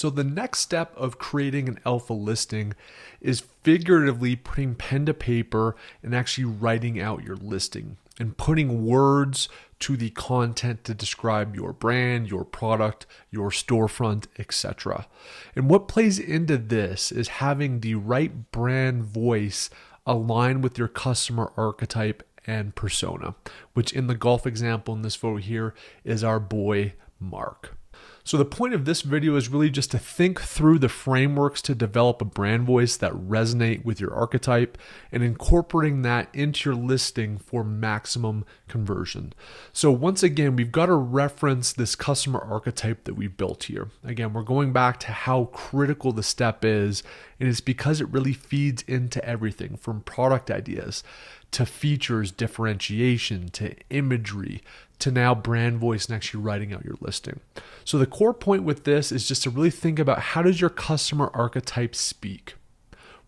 So the next step of creating an alpha listing is figuratively putting pen to paper and actually writing out your listing and putting words to the content to describe your brand, your product, your storefront, etc. And what plays into this is having the right brand voice align with your customer archetype and persona, which in the golf example in this photo here is our boy Mark. So the point of this video is really just to think through the frameworks to develop a brand voice that resonate with your archetype and incorporating that into your listing for maximum conversion. So once again, we've got to reference this customer archetype that we built here. Again, we're going back to how critical the step is, and it's because it really feeds into everything from product ideas to features, differentiation, to imagery, to now brand voice and actually writing out your listing. So the core point with this is just to really think about, how does your customer archetype speak?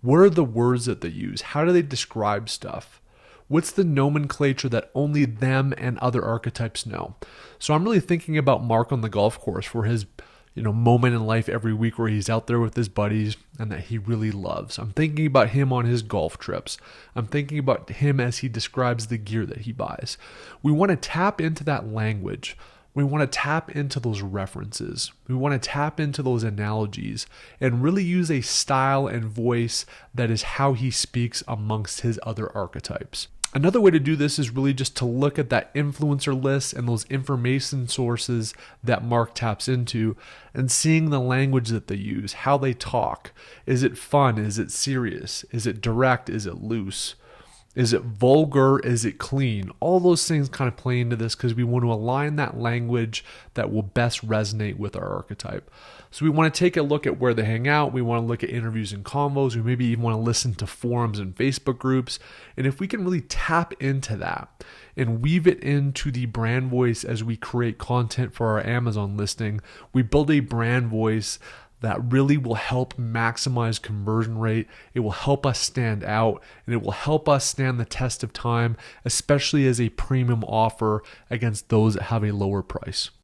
What are the words that they use? How do they describe stuff? What's the nomenclature that only them and other archetypes know? So I'm really thinking about Mark on the golf course for his moment in life every week where he's out there with his buddies and that he really loves. I'm thinking about him on his golf trips. I'm thinking about him as he describes the gear that he buys. We want to tap into that language. We want to tap into those references. We want to tap into those analogies and really use a style and voice that is how he speaks amongst his other archetypes. Another way to do this is really just to look at that influencer list and those information sources that Mark taps into and seeing the language that they use, how they talk. Is it fun? Is it serious? Is it direct? Is it loose? Is it vulgar? Is it clean? All those things kind of play into this because we want to align that language that will best resonate with our archetype. So we want to take a look at where they hang out. We want to look at interviews and convos. We maybe even want to listen to forums and Facebook groups. And if we can really tap into that and weave it into the brand voice as we create content for our Amazon listing, we build a brand voice that really will help maximize conversion rate. It will help us stand out, and it will help us stand the test of time, especially as a premium offer against those that have a lower price.